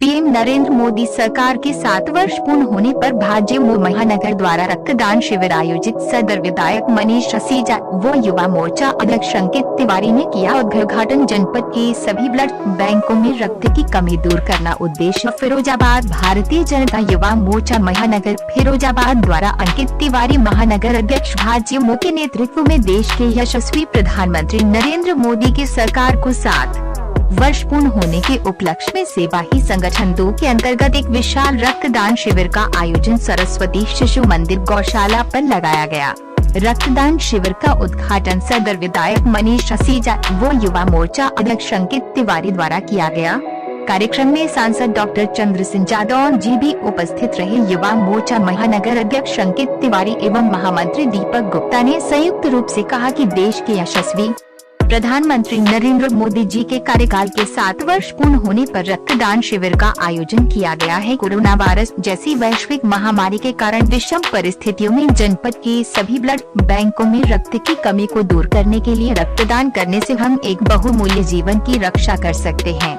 PM Narendra Modi सरकार के 7 वर्ष पूर्ण होने पर भाजपा महानगर द्वारा रक्तदान शिविर आयोजित। सदर विधायक मनीष असीजा व युवा मोर्चा अध्यक्ष अंकित तिवारी ने किया उद्घाटन। जनपद के सभी ब्लड बैंकों में रक्त की कमी दूर करना उद्देश्य। फिरोजाबाद भारतीय जनता युवा मोर्चा महानगर फिरोजाबाद द्वारा अंकित तिवारी महानगर अध्यक्ष भाजपा के नेतृत्व में देश के यशस्वी प्रधानमंत्री नरेंद्र मोदी की सरकार को 7 वर्ष पूर्ण होने के उपलक्ष्य में सेवा ही संगठन 2 के अंतर्गत एक विशाल रक्तदान शिविर का आयोजन सरस्वती शिशु मंदिर गौशाला पर लगाया गया। रक्तदान शिविर का उद्घाटन सदर विधायक मनीष असीजा व युवा मोर्चा अध्यक्ष अंकित तिवारी द्वारा किया गया। कार्यक्रम में सांसद डॉक्टर चंद्र सिंह यादव जी भी उपस्थित रहे। युवा मोर्चा महानगर अध्यक्ष अंकित तिवारी एवं महामंत्री दीपक गुप्ता ने संयुक्त रूप से कहा कि देश के यशस्वी प्रधानमंत्री नरेंद्र मोदी जी के कार्यकाल के 7 वर्ष पूर्ण होने पर रक्तदान शिविर का आयोजन किया गया है। कोरोना वायरस जैसी वैश्विक महामारी के कारण विषम परिस्थितियों में जनपद के सभी ब्लड बैंकों में रक्त की कमी को दूर करने के लिए रक्तदान करने से हम एक बहुमूल्य जीवन की रक्षा कर सकते हैं।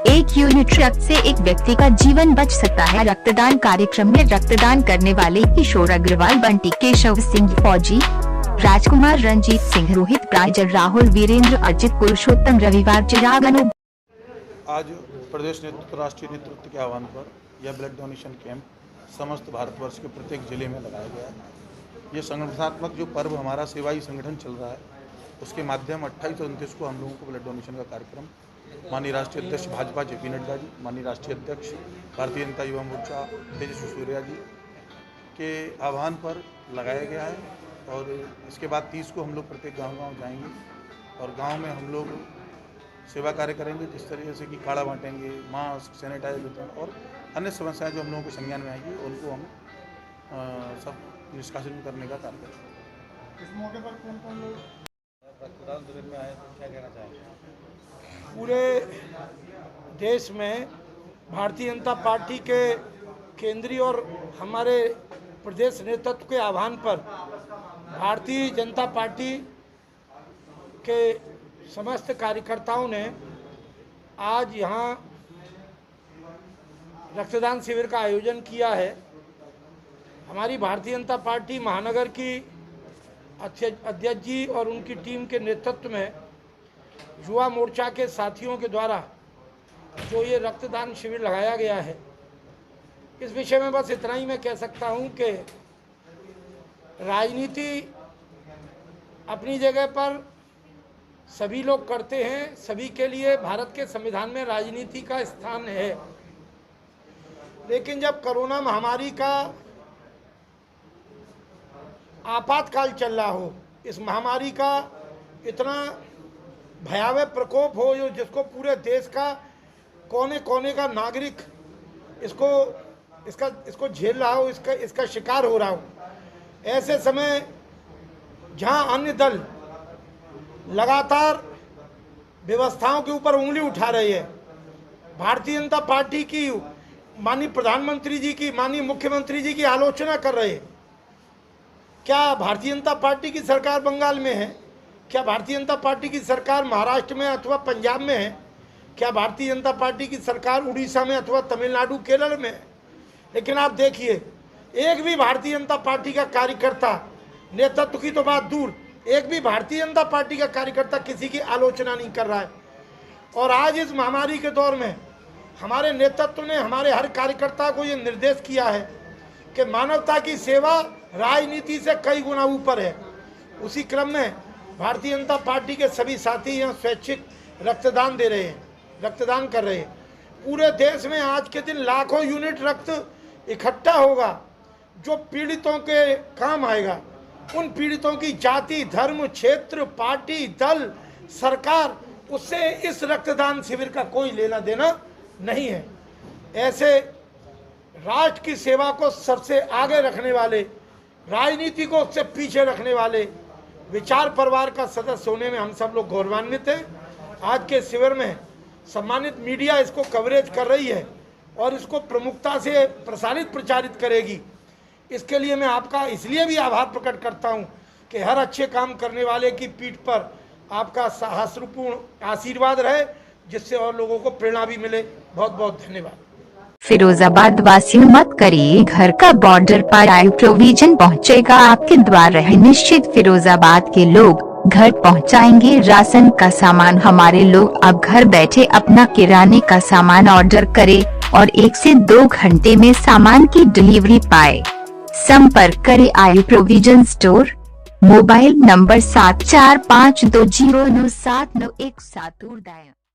एक यूनिट रक्त से एक व्यक्ति का जीवन बच सकता है। रक्तदान कार्यक्रम में रक्तदान करने वाले किशोर अग्रवाल, बंटी, केशव सिंह, फौजी, राजकुमार, रंजीत सिंह, रोहित, प्रांजल, राहुल, वीरेंद्र, अजित, पुरुषोत्तम, रविवार, चिराग, अनूप। आज प्रदेश नेतृत्व, राष्ट्रीय नेतृत्व के आह्वान पर यह ब्लड डोनेशन कैंप समस्त भारतवर्ष के प्रत्येक जिले में लगाया गया है। ये संगठनात्मक जो पर्व हमारा सेवाई संगठन चल रहा है, उसके माध्यम 28 और 29 को हम लोगों को ब्लड डोनेशन का कार्यक्रम माननीय राष्ट्रीय अध्यक्ष भाजपा जेपी नड्डा जी, माननीय राष्ट्रीय अध्यक्ष भारतीय जनता युवा मोर्चा तेजस्वी सूर्या जी के आह्वान पर लगाया गया है। और इसके बाद 30 को हम लोग प्रत्येक गांव जाएंगे और गांव में हम लोग सेवा कार्य करेंगे, जिस तरीके से कि काढ़ा बांटेंगे, मास्क, सैनिटाइजर वितरण और अन्य समस्याएं जो हम लोगों के संज्ञान में आएंगी उनको हम सब निष्कासित करने का कार्य करेंगे। इस मौके पर कौन लोग रक्तदान शिविर में आए तो क्या कहना चाहेंगे? पूरे देश में भारतीय जनता पार्टी के केंद्रीय और हमारे प्रदेश नेतृत्व के आह्वान पर भारतीय जनता पार्टी के समस्त कार्यकर्ताओं ने आज यहाँ रक्तदान शिविर का आयोजन किया है। हमारी भारतीय जनता पार्टी महानगर की अध्यक्ष जी और उनकी टीम के नेतृत्व में युवा मोर्चा के साथियों के द्वारा जो ये रक्तदान शिविर लगाया गया है, इस विषय में बस इतना ही मैं कह सकता हूं कि राजनीति अपनी जगह पर सभी लोग करते हैं, सभी के लिए भारत के संविधान में राजनीति का स्थान है। लेकिन जब कोरोना महामारी का आपातकाल चल रहा हो, इस महामारी का इतना भयावह प्रकोप हो जो जिसको पूरे देश का कोने कोने का नागरिक इसको झेल रहा हो, इसका शिकार हो रहा हो, ऐसे समय जहां अन्य दल लगातार व्यवस्थाओं के ऊपर उंगली उठा रही है, भारतीय जनता पार्टी की माननीय प्रधानमंत्री जी की, माननीय मुख्यमंत्री जी की आलोचना कर रहे हैं। क्या भारतीय जनता पार्टी की सरकार बंगाल में है? क्या भारतीय जनता पार्टी की सरकार महाराष्ट्र में अथवा पंजाब में है? क्या भारतीय जनता पार्टी की सरकार उड़ीसा में अथवा तमिलनाडु, केरल में है? लेकिन आप देखिए, एक भी भारतीय जनता पार्टी का कार्यकर्ता, नेतृत्व की तो बात दूर, एक भी भारतीय जनता पार्टी का कार्यकर्ता किसी की आलोचना नहीं कर रहा है। और आज इस महामारी के दौर में हमारे नेतृत्व ने हमारे हर कार्यकर्ता को ये निर्देश किया है कि मानवता की सेवा राजनीति से कई गुना ऊपर है। उसी क्रम में भारतीय जनता पार्टी के सभी साथी यहाँ स्वैच्छिक रक्तदान दे रहे हैं, रक्तदान कर रहे हैं। पूरे देश में आज के दिन लाखों यूनिट रक्त इकट्ठा होगा जो पीड़ितों के काम आएगा। उन पीड़ितों की जाति, धर्म, क्षेत्र, पार्टी, दल, सरकार, उससे इस रक्तदान शिविर का कोई लेना देना नहीं है। ऐसे राष्ट्र की सेवा को सबसे आगे रखने वाले, राजनीति को उससे पीछे रखने वाले विचार परिवार का सदस्य होने में हम सब लोग गौरवान्वित हैं। आज के शिविर में सम्मानित मीडिया इसको कवरेज कर रही है और इसको प्रमुखता से प्रसारित प्रचारित करेगी। इसके लिए मैं आपका इसलिए भी आभार प्रकट करता हूं कि हर अच्छे काम करने वाले की पीठ पर आपका साहसपूर्ण आशीर्वाद रहे, जिससे और लोगों को प्रेरणा भी मिले। बहुत बहुत धन्यवाद। फिरोजाबाद वासियों मत करिए घर का बॉर्डर पर आयु प्रोविजन पहुंचेगा आपके द्वार है निश्चित। फिरोजाबाद के लोग घर पहुंचाएंगे राशन का सामान। हमारे लोग अब घर बैठे अपना किराने का सामान ऑर्डर करें और 1 से 2 घंटे में सामान की डिलीवरी पाए। संपर्क करें आयु प्रोविजन स्टोर। Mobile number 7452097917।